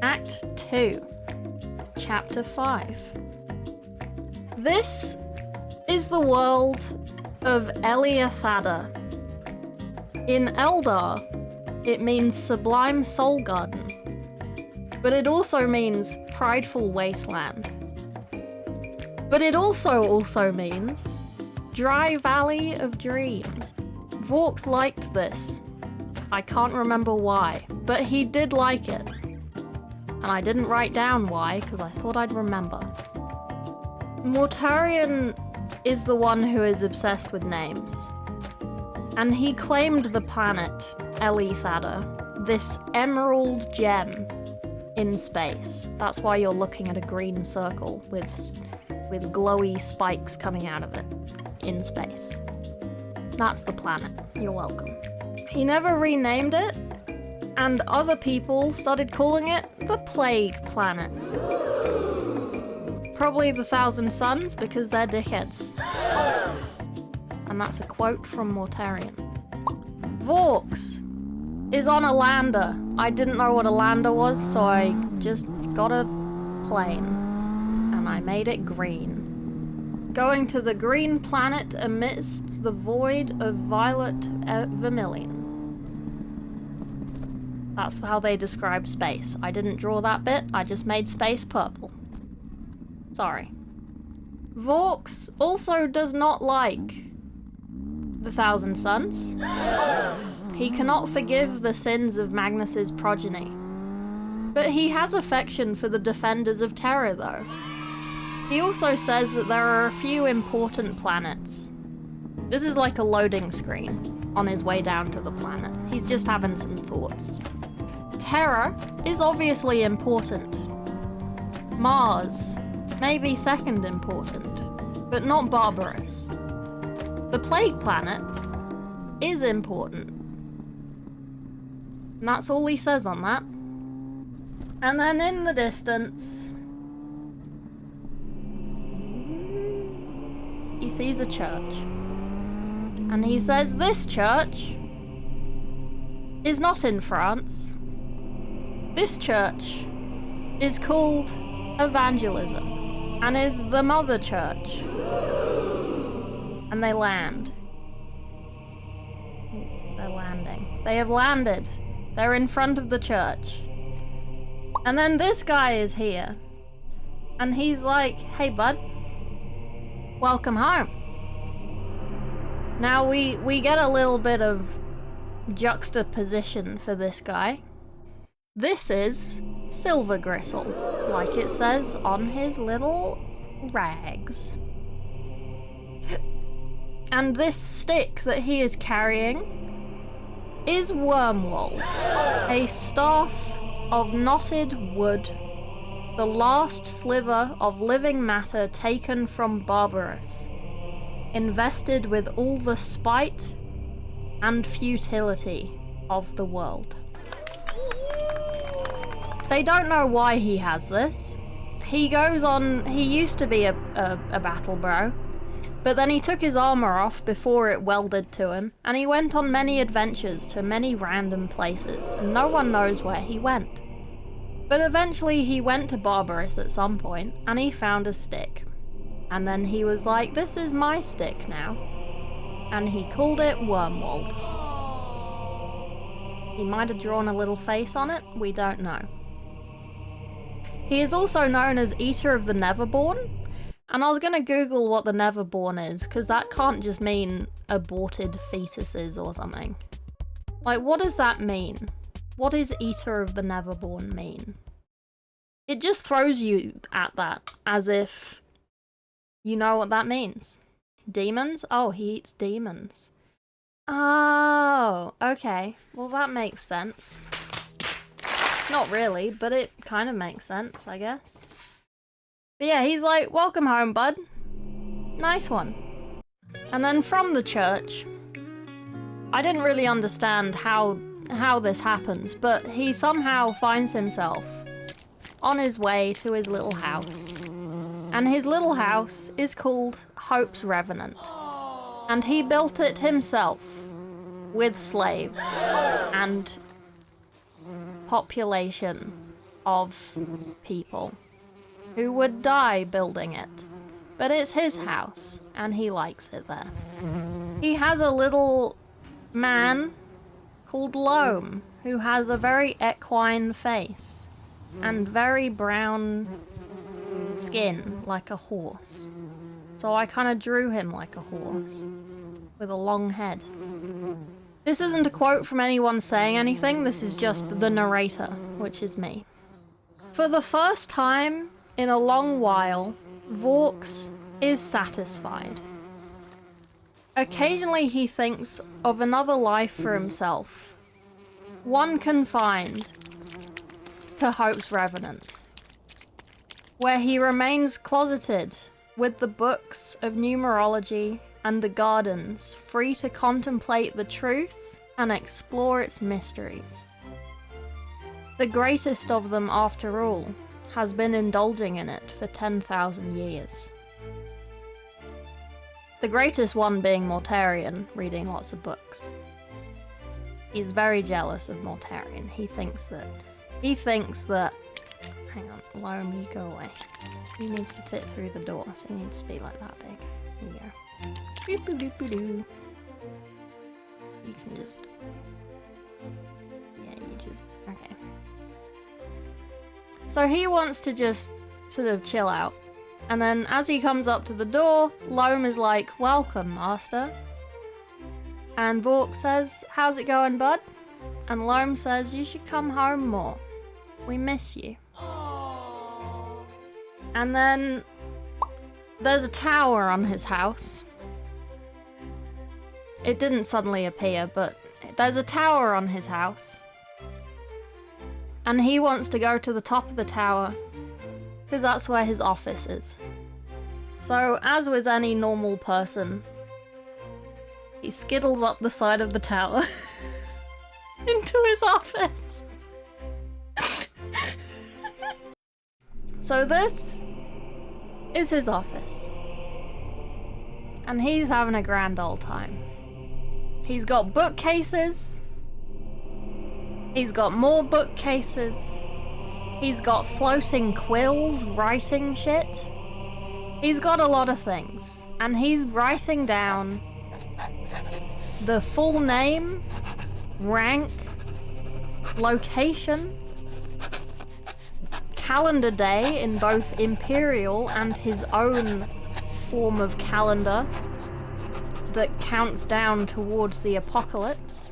Act 2, Chapter 5. This is the world of Eliathada. In Eldar, it means Sublime Soul Garden, but it also means Prideful Wasteland. But it also means Dry Valley of Dreams. Vorks liked this. I can't remember why, but he did like it. And I didn't write down why, because I thought I'd remember. Mortarion is the one who is obsessed with names. And he claimed the planet, Eliathada, this emerald gem in space. That's why you're looking at a green circle with glowy spikes coming out of it in space. That's the planet. You're welcome. He never renamed it, and other people started calling it the Plague Planet. Probably the Thousand Suns, because they're dickheads. And that's a quote from Mortarion. Vorks is on a lander. I didn't know what a lander was, so I just got a plane. And I made it green. Going to the green planet amidst the void of violet vermilion. That's how they described space. I didn't draw that bit, I just made space purple. Sorry. Vorks also does not like the Thousand Suns. He cannot forgive the sins of Magnus's progeny. But he has affection for the Defenders of Terra, though. He also says that there are a few important planets. This is like a loading screen on his way down to the planet. He's just having some thoughts. Terra is obviously important. Mars, maybe second important, but not barbarous. The Plague Planet is important. And that's all he says on that. And then in the distance, he sees a church. And he says this church is not in France. This church is called Evangelism and is the mother church. And they land. They're landing. They have landed. They're in front of the church. And then this guy is here. And he's like, hey bud, welcome home. Now we get a little bit of juxtaposition for this guy. This is Silver Gristle, like it says on his little rags. And this stick that he is carrying is Wormwold, a staff of knotted wood, the last sliver of living matter taken from Barbarous, invested with all the spite and futility of the world. They don't know why he has this. He goes on, he used to be a battle bro, but then he took his armor off before it welded to him, and he went on many adventures to many random places, and no one knows where he went. But eventually he went to Barbarous at some point, and he found a stick. And then he was like, this is my stick now. And he called it Wormwold. He might have drawn a little face on it, we don't know. He is also known as Eater of the Neverborn, and I was gonna Google what the Neverborn is, because that can't just mean aborted fetuses or something. Like, what does that mean? What does Eater of the Neverborn mean? It just throws you at that, as if you know what that means. Demons? Oh, he eats demons. Oh, okay. Well, that makes sense. Not really, but it kind of makes sense, I guess. But yeah, he's like, welcome home, bud. Nice one. And then from the church, I didn't really understand how this happens, but he somehow finds himself on his way to his little house. And his little house is called Hope's Revenant. And he built it himself with slaves and population of people who would die building it. But it's his house, and he likes it there. He has a little man called Loam, who has a very equine face and very brown skin, like a horse. So I kind of drew him like a horse, with a long head. This isn't a quote from anyone saying anything, this is just the narrator, which is me. For the first time in a long while, Vaux is satisfied. Occasionally he thinks of another life for himself, one confined to Hope's Revenant, where he remains closeted with the books of numerology and the gardens, free to contemplate the truth and explore its mysteries. The greatest of them, after all, has been indulging in it for 10,000 years. The greatest one being Mortarion, reading lots of books. He's very jealous of Mortarion. He thinks that... Hang on, Loam, you go away. He needs to fit through the door, so he needs to be like that big. Here you go. Boop-a-doop-a-doo. You can just... Yeah, you just... Okay. So he wants to just sort of chill out. And then as he comes up to the door, Loam is like, "Welcome, master." And Vaux says, "How's it going, bud?" And Loam says, "You should come home more. We miss you." Aww. And then there's a tower on his house. It didn't suddenly appear, but there's a tower on his house. And he wants to go to the top of the tower, because that's where his office is. So, as with any normal person, he skittles up the side of the tower into his office. So this is his office. And he's having a grand old time. He's got bookcases. He's got more bookcases. He's got floating quills writing shit. He's got a lot of things. And he's writing down the full name, rank, location, calendar day in both Imperial and his own form of calendar that counts down towards the apocalypse,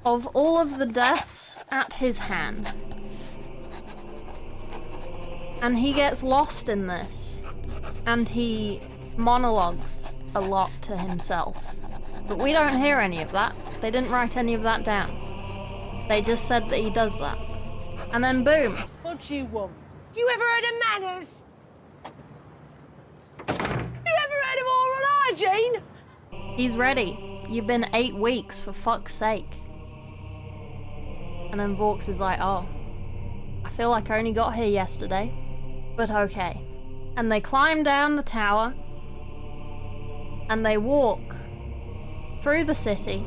of all of the deaths at his hand. And he gets lost in this, and he monologues a lot to himself. But we don't hear any of that. They didn't write any of that down. They just said that he does that. And then boom. What do you want? You ever heard of manners? You ever heard of oral hygiene? He's ready. You've been 8 weeks, for fuck's sake. And then Vaux is like, "Oh, I feel like I only got here yesterday, but okay." And they climb down the tower, and they walk through the city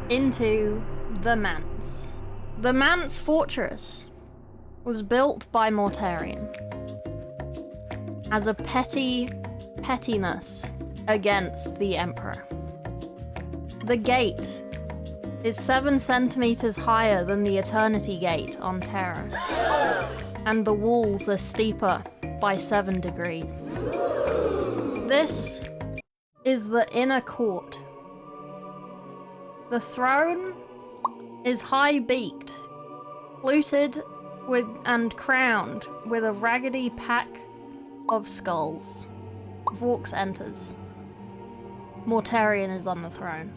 into the Manse. The Manse fortress was built by Mortarion as a pettiness against the Emperor. The gate is 7 centimeters higher than the Eternity Gate on Terra, and the walls are steeper by 7 degrees. This is the inner court. The throne is high-beaked, fluted with and crowned with a raggedy pack of skulls. Vaux enters. Mortarion is on the throne.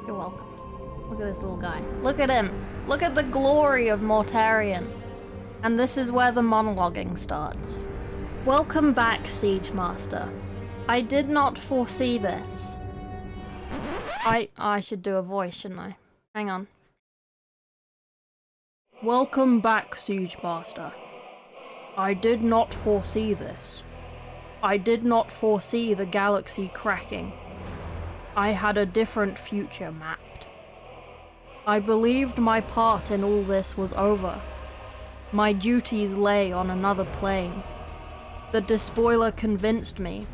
You're welcome. Look at this little guy. Look at him. Look at the glory of Mortarion. And this is where the monologuing starts. "Welcome back, Siege Master. I did not foresee this." I should do a voice, shouldn't I? Hang on. "Welcome back, Siege Master. I did not foresee this. I did not foresee the galaxy cracking. I had a different future mapped. I believed my part in all this was over. My duties lay on another plane. The despoiler convinced me.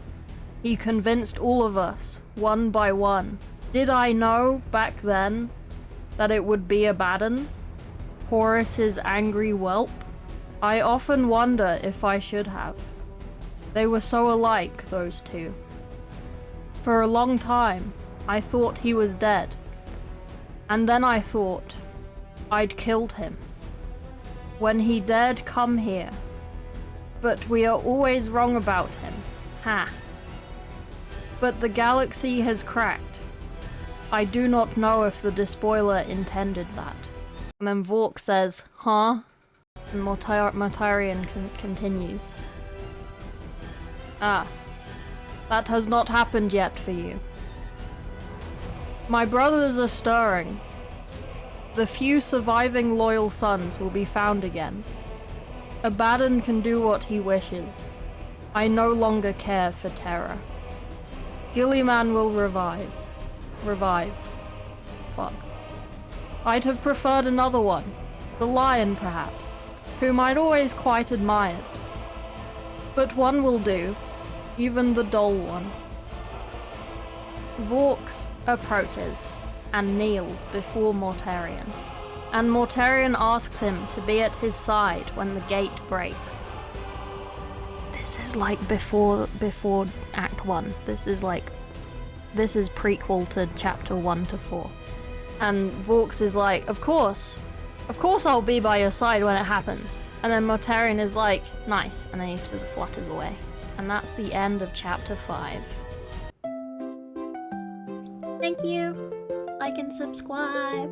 He convinced all of us, one by one. Did I know, back then, that it would be Abaddon? Horus's angry whelp? I often wonder if I should have. They were so alike, those two. For a long time, I thought he was dead. And then I thought I'd killed him. When he dared come here. But we are always wrong about him. Ha. But the galaxy has cracked. I do not know if the despoiler intended that. And then Vork says, huh? And Mortarion continues. Ah. That has not happened yet for you. My brothers are stirring. The few surviving loyal sons will be found again. Abaddon can do what he wishes. I no longer care for terror. Gilliman will revive. Fuck. I'd have preferred another one. The lion, perhaps, whom I'd always quite admired. But one will do. Even the dull one. Vorks approaches and kneels before Mortarion, and Mortarion asks him to be at his side when the gate breaks. This is like before Act 1. This is prequel to chapter 1 to 4. And Vorks is like, of course I'll be by your side when it happens. And then Mortarion is like, nice, and then he sort of flutters away. And that's the end of chapter 5. Thank you. Like and subscribe.